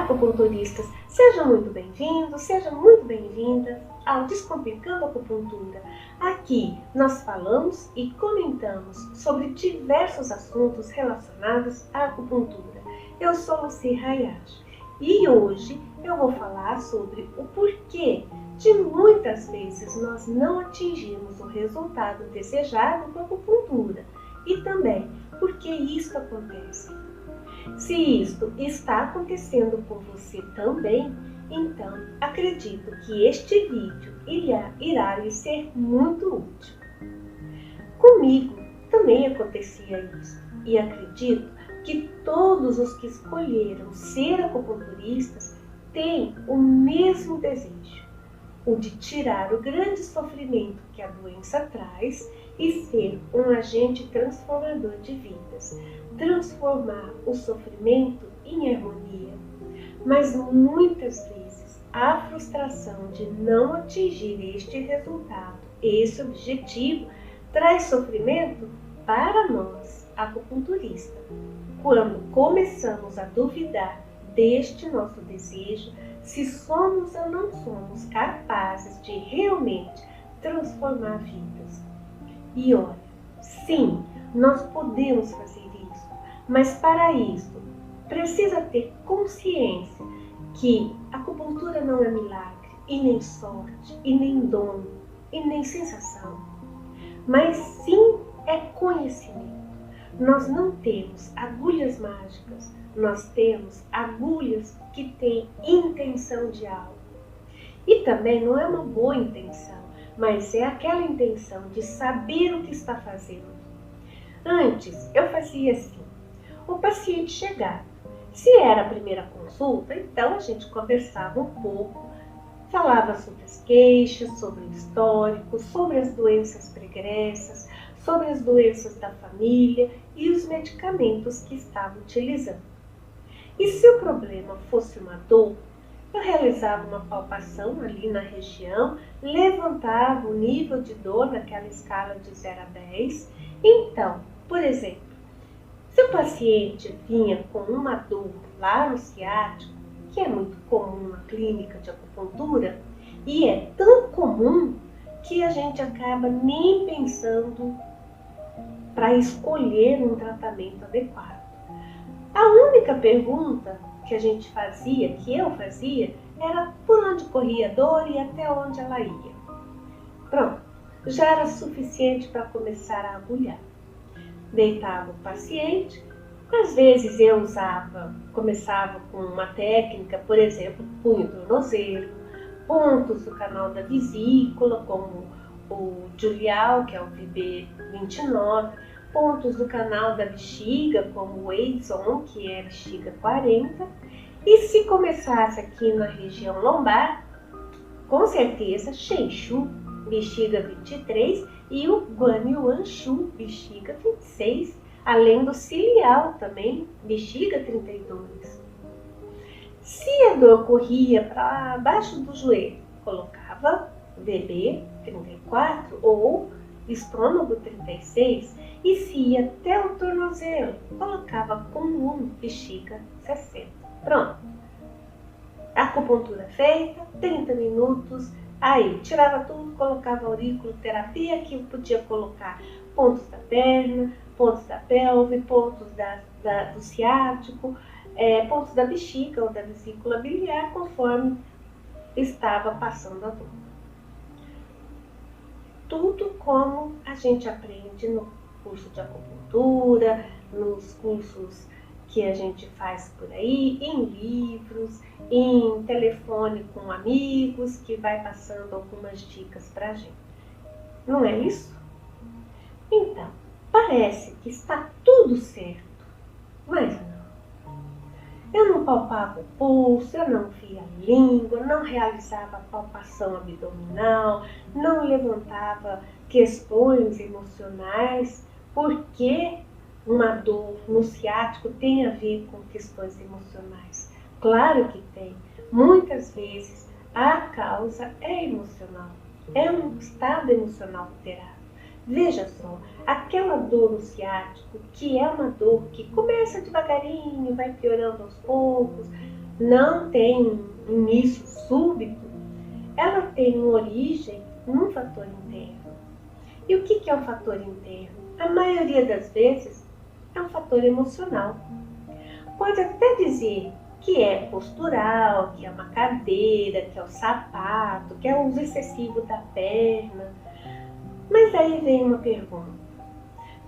acupunturistas, sejam muito bem-vindos, sejam muito bem-vindas ao Descomplicando a Acupuntura. Aqui nós falamos e comentamos sobre diversos assuntos relacionados à acupuntura. Eu sou Lucy Hayashi e hoje eu vou falar sobre o porquê de muitas vezes nós não atingirmos o resultado desejado com a acupuntura e também por que isso acontece. Se isto está acontecendo com você também, então acredito que este vídeo irá lhe ser muito útil. Comigo também acontecia isso e acredito que todos os que escolheram ser acupunturistas têm o mesmo desejo, o de tirar o grande sofrimento que a doença traz e ser um agente transformador de vidas, transformar o sofrimento em harmonia. Mas muitas vezes a frustração de não atingir este resultado, esse objetivo, traz sofrimento para nós, acupunturistas. Quando começamos a duvidar deste nosso desejo, se somos ou não somos capazes de realmente transformar vidas. E olha, sim, nós podemos fazer isso, mas para isso precisa ter consciência que a acupuntura não é milagre, e nem sorte, e nem dom, e nem sensação, mas sim é conhecimento. Nós não temos agulhas mágicas, nós temos agulhas que têm intenção de algo. E também não é uma boa intenção, mas é aquela intenção de saber o que está fazendo. Antes, eu fazia assim. O paciente chegava. Se era a primeira consulta, então a gente conversava um pouco, falava sobre as queixas, sobre o histórico, sobre as doenças pregressas, sobre as doenças da família e os medicamentos que estava utilizando. E se o problema fosse uma dor, eu realizava uma palpação ali na região, levantava o nível de dor naquela escala de 0 a 10. Então, por exemplo, se o paciente vinha com uma dor lá no ciático, que é muito comum na clínica de acupuntura, e é tão comum que a gente acaba nem pensando para escolher um tratamento adequado. A única pergunta que a gente fazia, que eu fazia, era por onde corria a dor e até onde ela ia. Pronto, já era suficiente para começar a agulhar. Deitava o paciente, às vezes eu começava com uma técnica, por exemplo, punho-tornozelo, pontos do canal da vesícula, como o Julial, que é o VB29, pontos do canal da bexiga, como o Eizon, que é a bexiga 40, e se começasse aqui na região lombar, com certeza Shenshu, bexiga 23, e o Guanyuan Shu, bexiga 26, além do cilial também, bexiga 32. Se a dor corria para baixo do joelho, colocava VB 34 ou estômago 36, e se ia até o tornozelo, colocava com bexiga 60. Pronto. Acupuntura feita, 30 minutos, aí tirava tudo, colocava auriculoterapia, que podia colocar pontos da perna, pontos da pelve, pontos do ciático, pontos da bexiga ou da vesícula biliar, conforme estava passando a dor. Tudo como a gente aprende no curso de acupuntura, nos cursos que a gente faz por aí, em livros, em telefone com amigos, que vai passando algumas dicas pra gente. Não é isso? Então, parece que está tudo certo, mas não. Eu não palpava o pulso, eu não via a língua, não realizava palpação abdominal, não levantava questões emocionais, porque uma dor no ciático tem a ver com questões emocionais. Claro que tem. Muitas vezes a causa é emocional, é um estado emocional alterado. Veja só, aquela dor no ciático, que é uma dor que começa devagarinho, vai piorando aos poucos, não tem um início súbito, ela tem origem num fator interno. E o que é um fator interno? A maioria das vezes é um fator emocional. Pode até dizer que é postural, que é uma cadeira, que é o sapato, que é o uso excessivo da perna. Mas aí vem uma pergunta: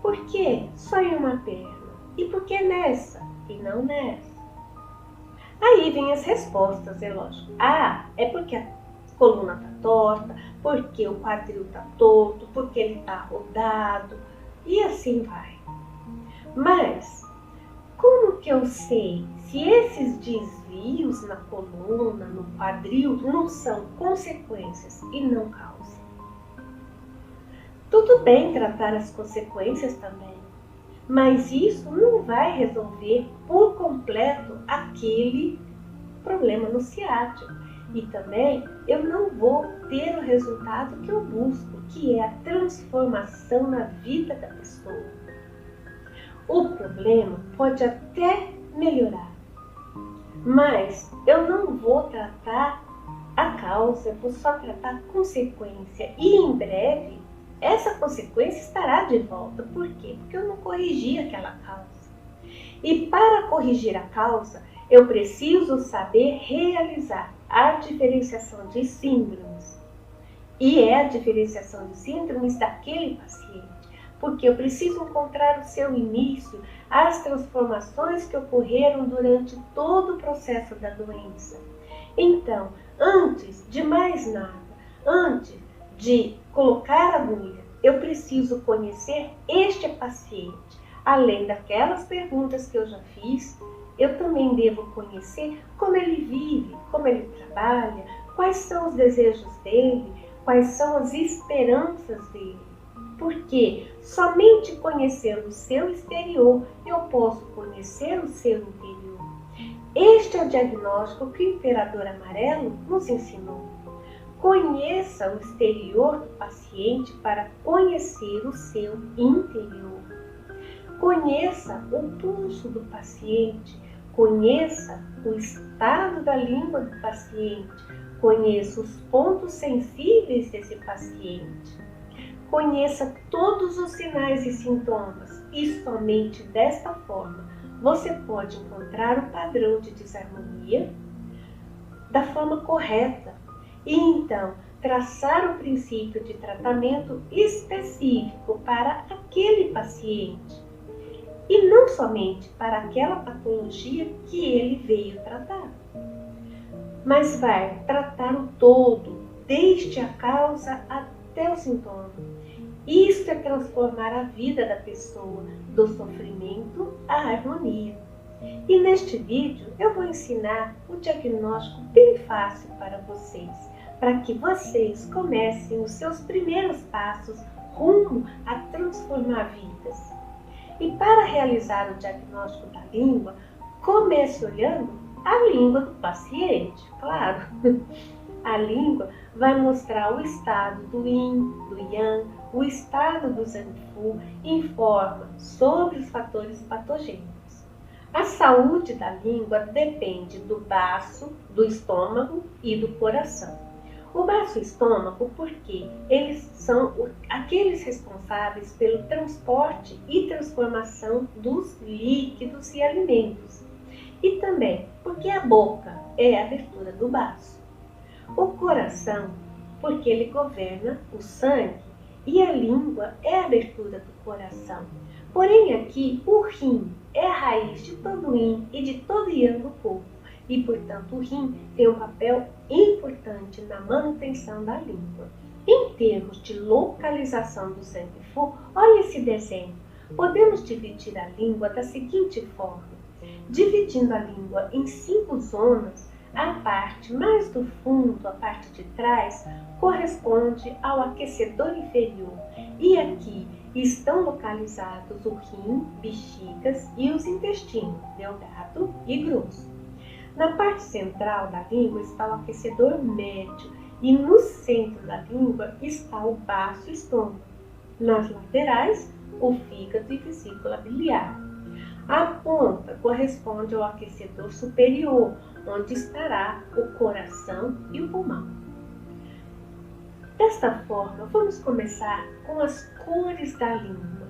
por que só em uma perna? E por que nessa e não nessa? Aí vem as respostas, é lógico. É porque a coluna está torta, porque o quadril está torto, porque ele está rodado, e assim vai. Mas como que eu sei se esses desvios na coluna, no quadril, não são consequências e não causa? Tudo bem tratar as consequências também, mas isso não vai resolver por completo aquele problema no ciático. E também eu não vou ter o resultado que eu busco, que é a transformação na vida da pessoa. O problema pode até melhorar, mas eu não vou tratar a causa, eu vou só tratar a consequência. E em breve, essa consequência estará de volta. Por quê? Porque eu não corrigi aquela causa. E para corrigir a causa, eu preciso saber realizar a diferenciação de síndromes. E é a diferenciação de síndromes daquele paciente. Porque eu preciso encontrar o seu início, as transformações que ocorreram durante todo o processo da doença. Então, antes de mais nada, antes de colocar a agulha, eu preciso conhecer este paciente. Além daquelas perguntas que eu já fiz, eu também devo conhecer como ele vive, como ele trabalha, quais são os desejos dele, quais são as esperanças dele. Porque somente conhecendo o seu exterior, eu posso conhecer o seu interior. Este é o diagnóstico que o Imperador Amarelo nos ensinou. Conheça o exterior do paciente para conhecer o seu interior. Conheça o pulso do paciente, conheça o estado da língua do paciente, conheça os pontos sensíveis desse paciente. Conheça todos os sinais e sintomas e somente desta forma você pode encontrar o padrão de desarmonia da forma correta e então traçar o princípio de tratamento específico para aquele paciente e não somente para aquela patologia que ele veio tratar, mas vai tratar o todo, desde a causa até o sintoma. Isso é transformar a vida da pessoa do sofrimento à harmonia. E neste vídeo eu vou ensinar o diagnóstico bem fácil para que vocês comecem os seus primeiros passos rumo a transformar vidas. E para realizar o diagnóstico da língua, comece olhando a língua do paciente, claro. A língua vai mostrar o estado do yin, do yang, o estado do zangfu, informa sobre os fatores patogênicos. A saúde da língua depende do baço, do estômago e do coração. O baço e o estômago porque eles são aqueles responsáveis pelo transporte e transformação dos líquidos e alimentos. E também porque a boca é a abertura do baço. O coração, porque ele governa o sangue, e a língua é a abertura do coração. Porém aqui, o rim é a raiz de todo o yin e de todo yang do corpo, e portanto o rim tem um papel importante na manutenção da língua. Em termos de localização do zangfu, olha esse desenho. Podemos dividir a língua da seguinte forma. Dividindo a língua em 5 zonas, a parte mais do fundo, a parte de trás, corresponde ao aquecedor inferior. E aqui estão localizados o rim, bexigas e os intestinos, delgado e grosso. Na parte central da língua está o aquecedor médio e no centro da língua está o baço e estômago. Nas laterais, o fígado e vesícula biliar. A ponta corresponde ao aquecedor superior, onde estará o coração e o pulmão. Desta forma, vamos começar com as cores da língua.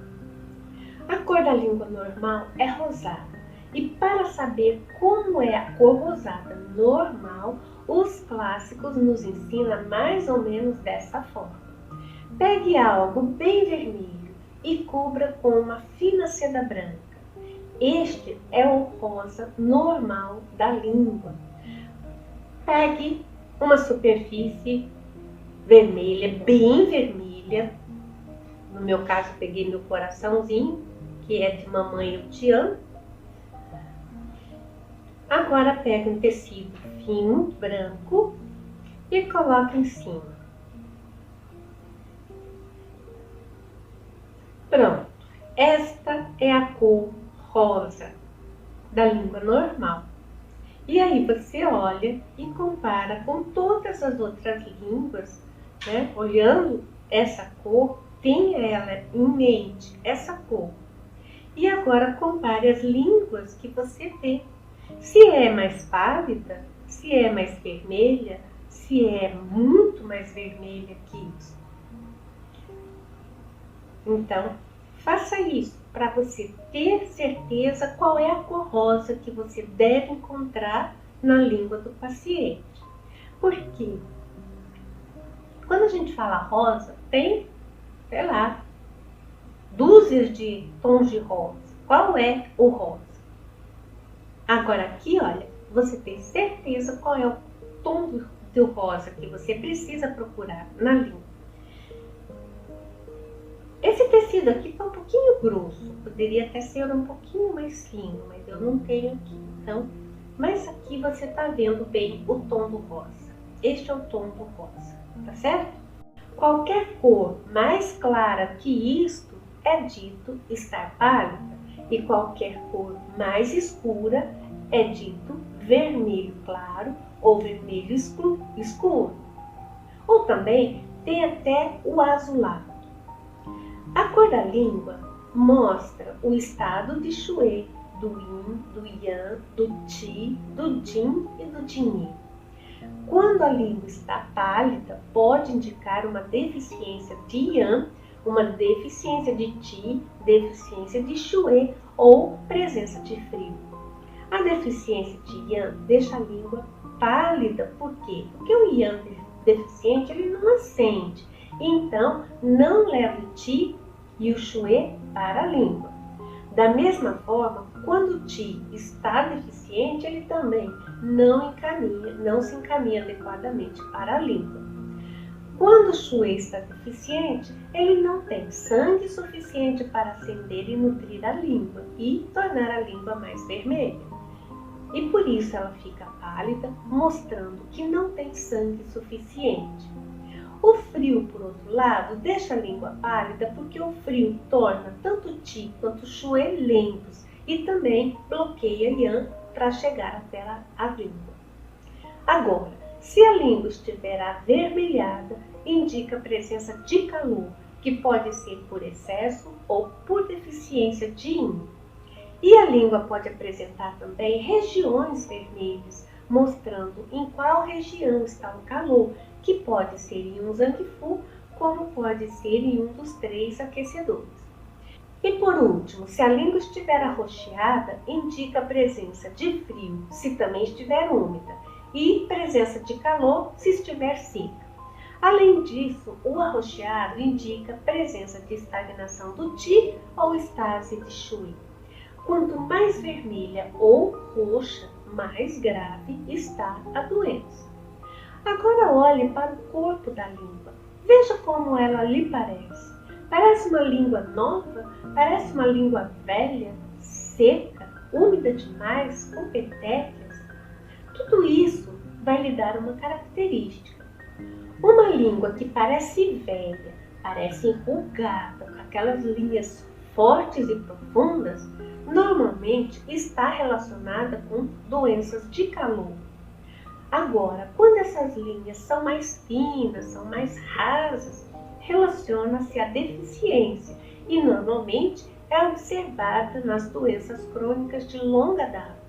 A cor da língua normal é rosada. E para saber como é a cor rosada normal, os clássicos nos ensinam mais ou menos dessa forma. Pegue algo bem vermelho e cubra com uma fina seda branca. Este é o rosa normal da língua. Pegue uma superfície vermelha, bem vermelha. No meu caso, peguei meu coraçãozinho, que é de Mamãe Eu Te Amo. Agora pega um tecido fino, branco, e coloca em cima. Pronto, esta é a cor rosa da língua normal. E aí você olha e compara com todas as outras línguas, né? Olhando essa cor, tenha ela em mente, essa cor. E agora compare as línguas que você vê. Se é mais pálida, se é mais vermelha, se é muito mais vermelha que isso. Então, faça isso para você ter certeza qual é a cor rosa que você deve encontrar na língua do paciente. Porque quando a gente fala rosa, tem, sei lá, dúzias de tons de rosa. Qual é o rosa? Agora aqui, olha, você tem certeza qual é o tom do rosa que você precisa procurar na língua. Esse tecido aqui está um pouquinho grosso, poderia até ser um pouquinho mais fino, mas eu não tenho aqui. Então, mas aqui você está vendo bem o tom do rosa. Este é o tom do rosa, tá certo? Qualquer cor mais clara que isto é dito estar pálida, e qualquer cor mais escura é dito vermelho claro ou vermelho escuro. Ou também tem até o azulado. A cor da língua mostra o estado de Shui, do Yin, do Yang, do Qi, do Jin e do Jin. Quando a língua está pálida, pode indicar uma deficiência de Yang, uma deficiência de Qi, deficiência de Shui ou presença de frio. A deficiência de Yang deixa a língua pálida. Por quê? Porque o Yang deficiente ele não acende, então não leva o Qi e o Shui para a língua. Da mesma forma, quando o Qi está deficiente, ele também não se encaminha adequadamente para a língua. Quando o Shui está deficiente, ele não tem sangue suficiente para acender e nutrir a língua e tornar a língua mais vermelha. E por isso ela fica pálida, mostrando que não tem sangue suficiente. O frio, por outro lado, deixa a língua pálida porque o frio torna tanto o Qi quanto o Shui lentos e também bloqueia Yang para chegar até a língua. Agora, se a língua estiver avermelhada, indica a presença de calor, que pode ser por excesso ou por deficiência de Yin. E a língua pode apresentar também regiões vermelhas, mostrando em qual região está o calor, que pode ser em um Zangfu, como pode ser em um dos 3 aquecedores. E por último, se a língua estiver arroxeada, indica a presença de frio, se também estiver úmida, e presença de calor, se estiver seca. Além disso, o arroxeado indica presença de estagnação do Qi ou estase de Shui. Quanto mais vermelha ou roxa, mais grave está a doença. Agora olhe para o corpo da língua. Veja como ela lhe parece. Parece uma língua nova? Parece uma língua velha, seca, úmida demais, com petequias? Tudo isso vai lhe dar uma característica. Uma língua que parece velha, parece enrugada, com aquelas linhas fortes e profundas, normalmente está relacionada com doenças de calor. Agora, quando essas linhas são mais finas, são mais rasas, relaciona-se à deficiência e normalmente é observada nas doenças crônicas de longa data.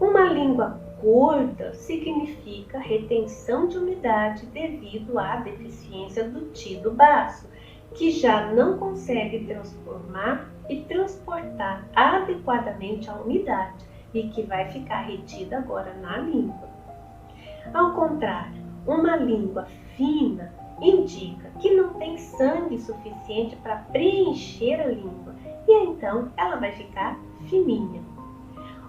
Uma língua gorda significa retenção de umidade devido à deficiência do tido baço, que já não consegue transformar e transportar adequadamente a umidade e que vai ficar retida agora na língua. Ao contrário, uma língua fina indica que não tem sangue suficiente para preencher a língua e então ela vai ficar fininha.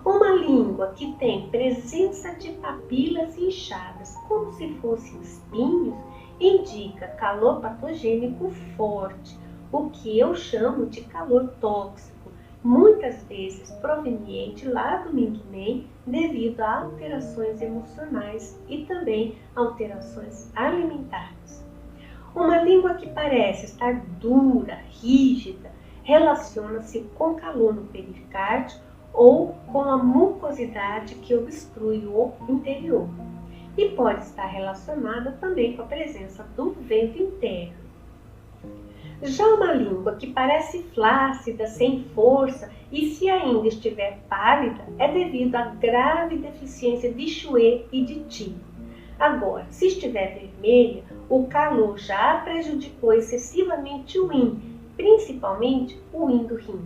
Uma língua que tem presença de papilas inchadas, como se fossem espinhos, indica calor patogênico forte, o que eu chamo de calor tóxico, muitas vezes proveniente lá do Ming-Men devido a alterações emocionais e também alterações alimentares. Uma língua que parece estar dura, rígida, relaciona-se com calor no pericárdio ou com a mucosidade que obstrui o interior. E pode estar relacionada também com a presença do vento interno. Já uma língua que parece flácida, sem força e se ainda estiver pálida, é devido à grave deficiência de Xue e de Qi. Agora, se estiver vermelha, o calor já prejudicou excessivamente o Yin, principalmente o Yin do rim.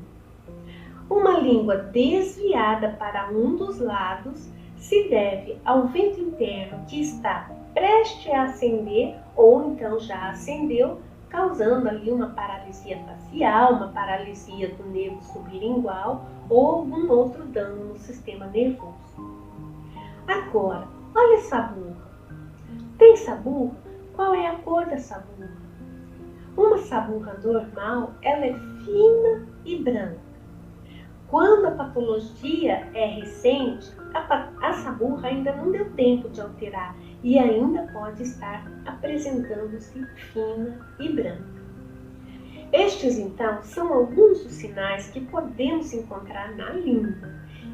Uma língua desviada para um dos lados se deve ao vento interno que está prestes a acender ou então já acendeu, causando ali uma paralisia facial, uma paralisia do nervo sublingual ou algum outro dano no sistema nervoso. Agora, olha essa burra. Tem saburra? Qual é a cor da saburra? Uma saburra normal, ela é fina e branca. Quando a patologia é recente, a saburra ainda não deu tempo de alterar e ainda pode estar apresentando-se fina e branca. Estes, então, são alguns dos sinais que podemos encontrar na língua.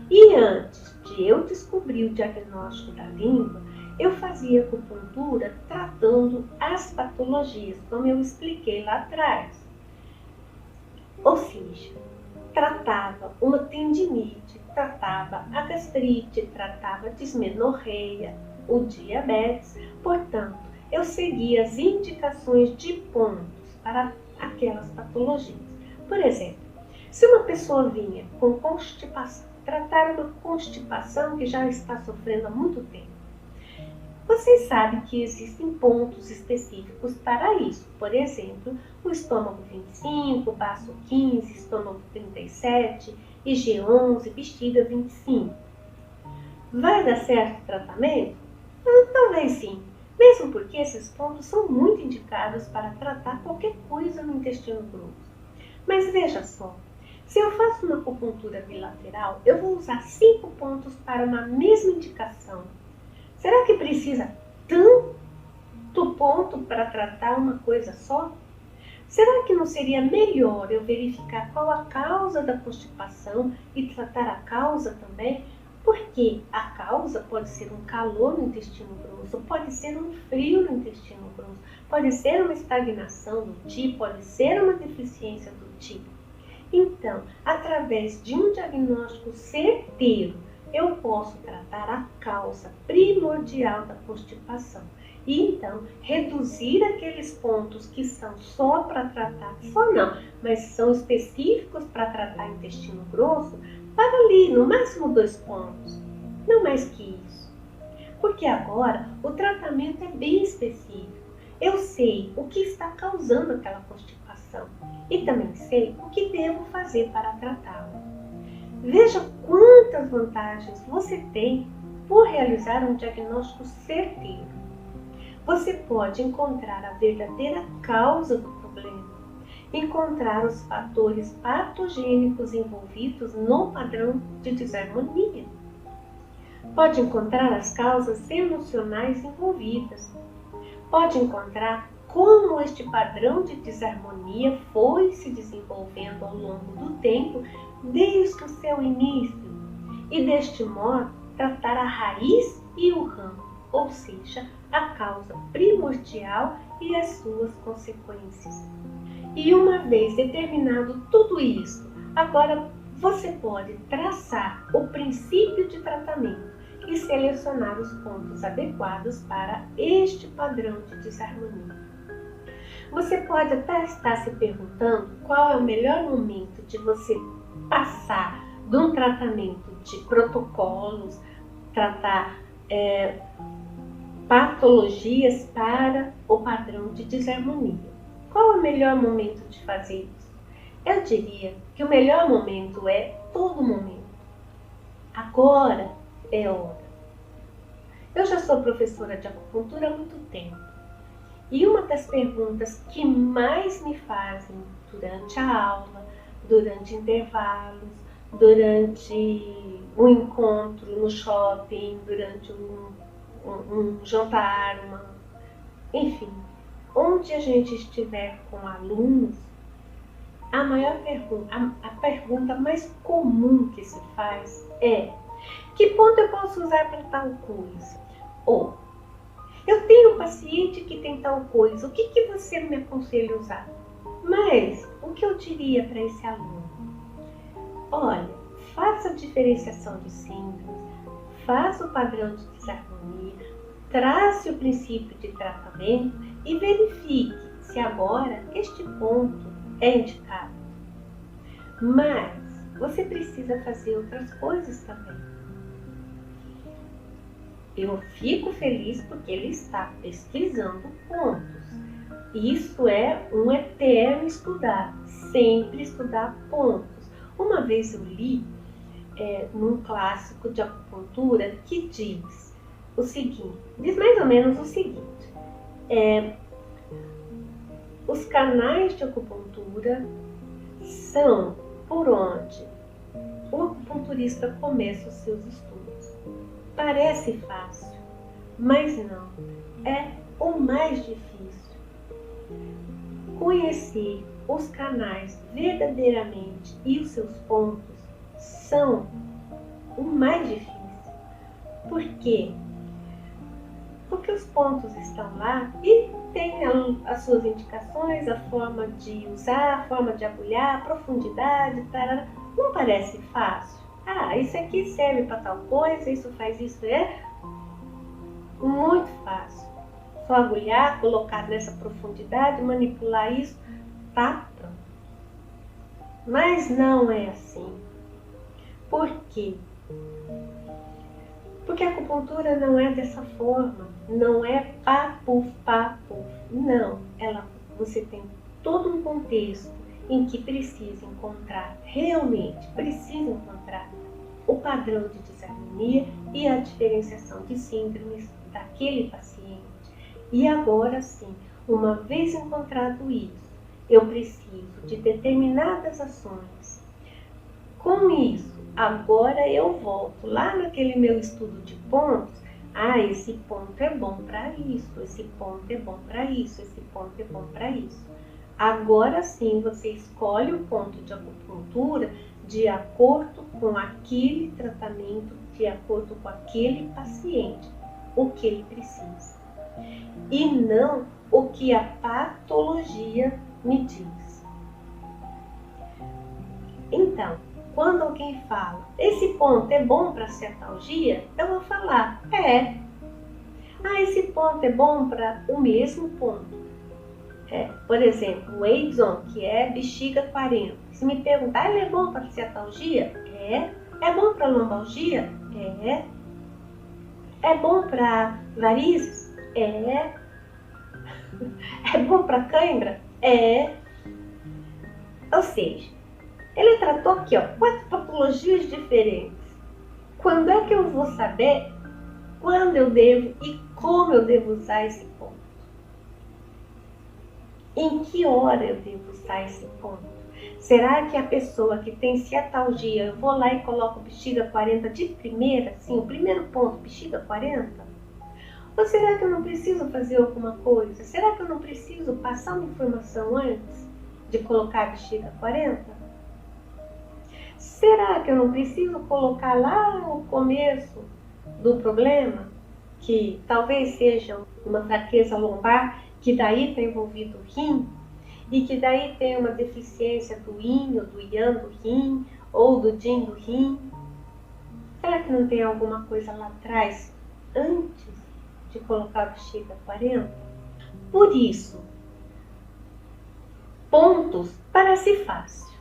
E antes de eu descobrir o diagnóstico da língua, eu fazia acupuntura tratando as patologias, como eu expliquei lá atrás. Ou seja, tratava uma tendinite, tratava a gastrite, tratava a dismenorreia, o diabetes. Portanto, eu seguia as indicações de pontos para aquelas patologias. Por exemplo, se uma pessoa vinha com constipação, tratar uma constipação que já está sofrendo há muito tempo, vocês sabem que existem pontos específicos para isso. Por exemplo, o estômago 25, baço 15, estômago 37, IG11, bexiga 25. Vai dar certo o tratamento? Talvez sim, mesmo porque esses pontos são muito indicados para tratar qualquer coisa no intestino grosso. Mas veja só, se eu faço uma acupuntura bilateral, eu vou usar 5 pontos para uma mesma indicação. Será que precisa tanto ponto para tratar uma coisa só? Será que não seria melhor eu verificar qual a causa da constipação e tratar a causa também? Porque a causa pode ser um calor no intestino grosso, pode ser um frio no intestino grosso, pode ser uma estagnação do Qi, pode ser uma deficiência do Qi. Então, através de um diagnóstico certeiro, eu posso tratar a causa primordial da constipação e então reduzir aqueles pontos que são só para tratar, só não, mas são específicos para tratar intestino grosso, para ali, no máximo 2 pontos, não mais que isso. Porque agora o tratamento é bem específico. Eu sei o que está causando aquela constipação e também sei o que devo fazer para tratá-la. Veja quantas vantagens você tem por realizar um diagnóstico certeiro. Você pode encontrar a verdadeira causa do problema, encontrar os fatores patogênicos envolvidos no padrão de desarmonia. Pode encontrar as causas emocionais envolvidas. Pode encontrar como este padrão de desarmonia foi se desenvolvendo ao longo do tempo desde o seu início e deste modo tratar a raiz e o ramo, ou seja, a causa primordial e as suas consequências. E uma vez determinado tudo isso, agora você pode traçar o princípio de tratamento e selecionar os pontos adequados para este padrão de desarmonia. Você pode até estar se perguntando qual é o melhor momento de você passar de um tratamento de protocolos, tratar patologias para o padrão de desarmonia. Qual é o melhor momento de fazer isso? Eu diria que o melhor momento é todo momento. Agora é hora. Eu já sou professora de acupuntura há muito tempo. E uma das perguntas que mais me fazem durante a aula, durante intervalos, durante um encontro no shopping, durante um jantar, enfim, onde a gente estiver com alunos, a pergunta mais comum que se faz é: que ponto eu posso usar para tal coisa? Ou, eu tenho um paciente que tem tal coisa, o que você me aconselha a usar? Mas, o que eu diria para esse aluno? Olha, faça a diferenciação de síndromes, faça o padrão de desarmonia, trace o princípio de tratamento e verifique se agora este ponto é indicado. Mas você precisa fazer outras coisas também. Eu fico feliz porque ele está pesquisando pontos. Isso é um eterno estudar, sempre estudar pontos. Uma vez eu li num clássico de acupuntura que diz mais ou menos o seguinte: os canais de acupuntura são por onde o acupunturista começa os seus estudos. Parece fácil, mas não, é o mais difícil. Conhecer os canais verdadeiramente e os seus pontos são o mais difícil. Por quê? Porque os pontos estão lá e tem as suas indicações, a forma de usar, a forma de agulhar, a profundidade, tarará. Não parece fácil? Isso aqui serve para tal coisa, isso faz isso, é muito fácil. Só agulhar, colocar nessa profundidade, manipular isso, tá pronto. Mas não é assim. Por quê? Porque a acupuntura não é dessa forma, não é papo. Não, você tem todo um contexto em que precisa encontrar o padrão de desarmonia e a diferenciação de síndromes daquele paciente. E agora sim, uma vez encontrado isso, eu preciso de determinadas ações. Com isso, agora eu volto lá naquele meu estudo de pontos. Esse ponto é bom para isso, esse ponto é bom para isso, esse ponto é bom para isso. Agora sim, você escolhe o ponto de acupuntura de acordo com aquele tratamento, de acordo com aquele paciente, o que ele precisa. E não o que a patologia me diz. Então, quando alguém fala, esse ponto é bom para cetalgia, eu vou falar, esse ponto é bom para o mesmo ponto. Por exemplo, o Edson, que é bexiga 40. Se me perguntar, ele é bom para cetalgia? É bom para lombalgia? É bom para varizes? É bom para cãibra? Ou seja, ele tratou aqui 4 patologias diferentes. Quando é que eu vou saber quando eu devo e como eu devo usar esse ponto? Em que hora eu devo usar esse ponto? Será que a pessoa que tem cetalgia, eu vou lá e coloco bexiga 40 de primeira, assim, o primeiro ponto, bexiga 40? Ou será que eu não preciso fazer alguma coisa? Será que eu não preciso passar uma informação antes de colocar a bexiga 40? Será que eu não preciso colocar lá no começo do problema, que talvez seja uma fraqueza lombar, que daí está envolvido o rim? e que daí tem uma deficiência do yin ou do yang do rim, ou do yin do rim. Será que não tem alguma coisa lá atrás, antes de colocar o bexiga 40? Por isso, pontos parece fácil,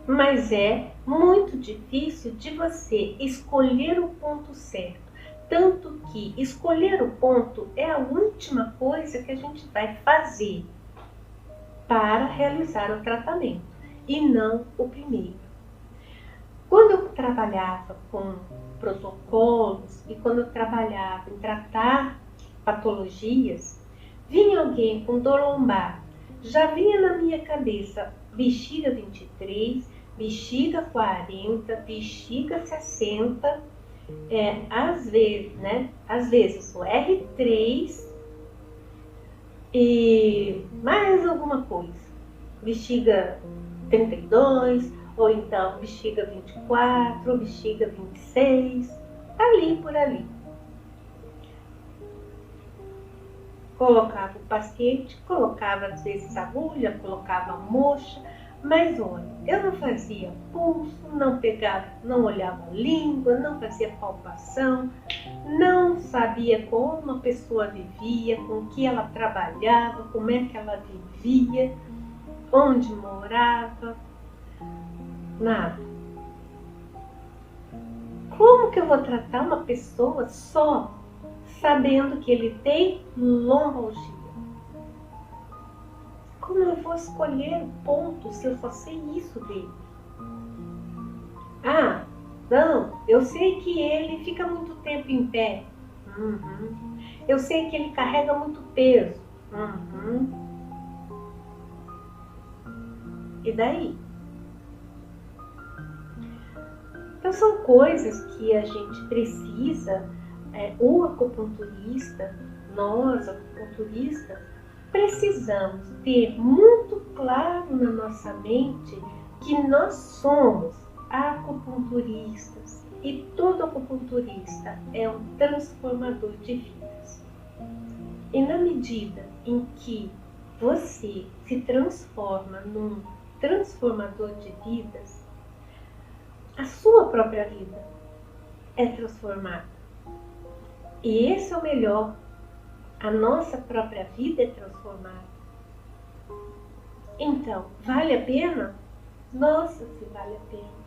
mas é muito difícil de você escolher o ponto certo. Tanto que escolher o ponto é a última coisa que a gente vai fazer para realizar o tratamento, e não o primeiro. Quando eu trabalhava com protocolos e quando eu trabalhava em tratar patologias, vinha alguém com dor lombar, já vinha na minha cabeça bexiga 23, bexiga 40, bexiga 60, às vezes, né? Às vezes o R3 e mais alguma coisa, bexiga 32, ou então bexiga 24, bexiga 26, ali por ali. Colocava o paciente, colocava às vezes agulha, colocava moxa, mas olha, eu não fazia pulso, não pegava, não olhava a língua, não fazia palpação, não sabia como a pessoa vivia, com que ela trabalhava, como é que ela vivia, onde morava, nada. Como que eu vou tratar uma pessoa só sabendo que ele tem lombalgia? Como eu vou escolher o ponto se eu só sei isso dele? Ah, não, eu sei que ele fica muito tempo em pé. Uhum. Eu sei que ele carrega muito peso. Uhum. E daí? Então são coisas que a gente precisa, o acupunturista, nós acupunturistas, precisamos ter muito claro na nossa mente que nós somos acupunturistas e todo acupunturista é um transformador de vidas. E na medida em que você se transforma num transformador de vidas, a sua própria vida é transformada. E esse é o melhor. A nossa própria vida é transformada. Então, vale a pena? Nossa, se vale a pena.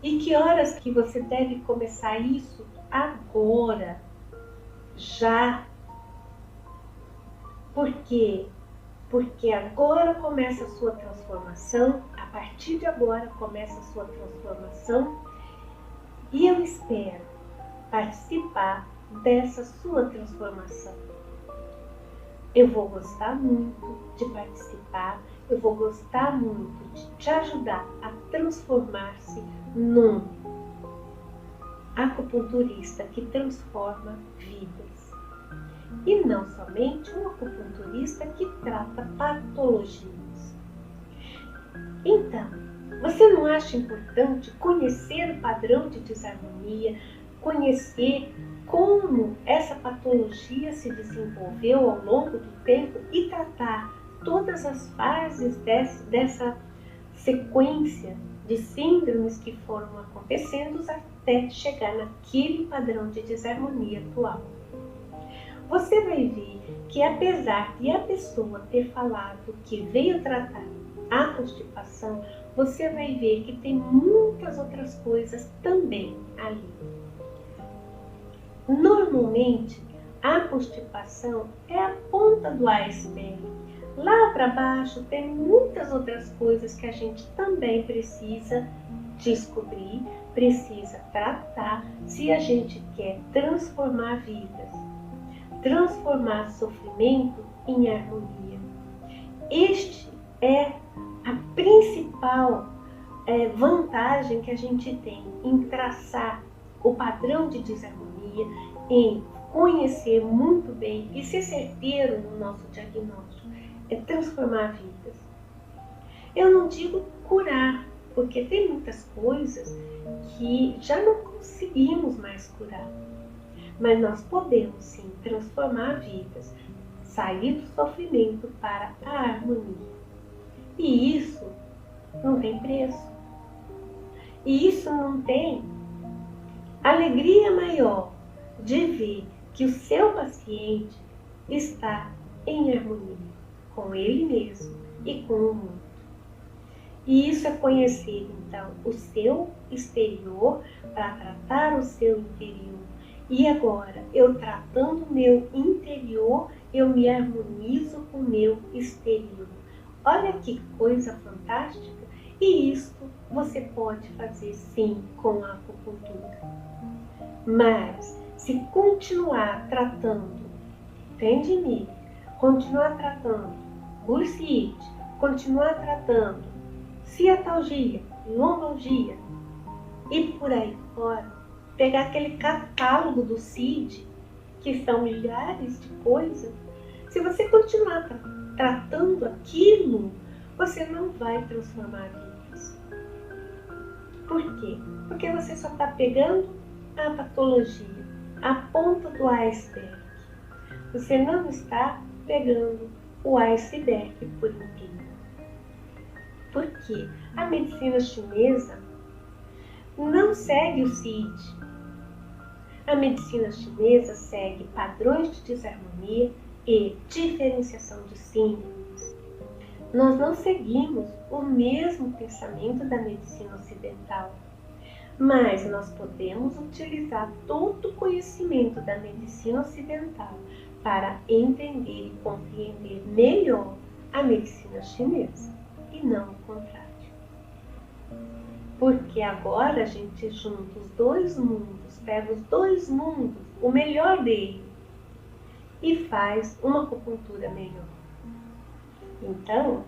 E que horas que você deve começar isso? Agora. Já. Por quê? Porque agora começa a sua transformação, a partir de agora começa a sua transformação, e eu espero participar dessa sua transformação. Eu vou gostar muito de participar, eu vou gostar muito de te ajudar a transformar-se num acupunturista que transforma vidas. E não somente um acupunturista que trata patologias. Então, você não acha importante conhecer o padrão de desarmonia, conhecer como essa patologia se desenvolveu ao longo do tempo e tratar todas as fases dessa sequência de síndromes que foram acontecendo até chegar naquele padrão de desarmonia atual? Você vai ver que apesar de a pessoa ter falado que veio tratar a constipação, você vai ver que tem muitas outras coisas também ali. Normalmente, a constipação é a ponta do iceberg. Lá para baixo tem muitas outras coisas que a gente também precisa descobrir, precisa tratar se a gente quer transformar vidas, transformar sofrimento em harmonia. Este é a principal vantagem que a gente tem em traçar o padrão de desarmonia, em conhecer muito bem e ser certeiro no nosso diagnóstico, é transformar vidas. Eu não digo curar, porque tem muitas coisas que já não conseguimos mais curar, mas nós podemos sim transformar vidas, sair do sofrimento para a harmonia. E isso não tem preço. E isso não tem alegria maior de ver que o seu paciente está em harmonia com ele mesmo e com o mundo. E isso é conhecer, então, o seu exterior para tratar o seu interior. E agora, eu tratando o meu interior, eu me harmonizo com o meu exterior. Olha que coisa fantástica! E isso você pode fazer sim com a acupuntura. Mas, se continuar tratando tendinite, continuar tratando bursite, continuar tratando ciatalgia, lombalgia e por aí fora, pegar aquele catálogo do CID, que são milhares de coisas, se você continuar tratando aquilo, você não vai transformar vidas. Por quê? Porque você só está pegando a patologia, a ponta do iceberg. Você não está pegando o iceberg por inteiro. Por quê? A medicina chinesa não segue o CID. A medicina chinesa segue padrões de desarmonia e diferenciação de síndromes. Nós não seguimos o mesmo pensamento da medicina ocidental, mas nós podemos utilizar todo o conhecimento da medicina ocidental para entender e compreender melhor a medicina chinesa e não o contrário. Porque agora a gente junta os dois mundos, pega os dois mundos, o melhor dele, e faz uma acupuntura melhor. Então,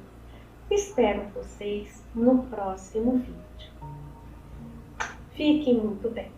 espero vocês no próximo vídeo. Fiquem muito bem!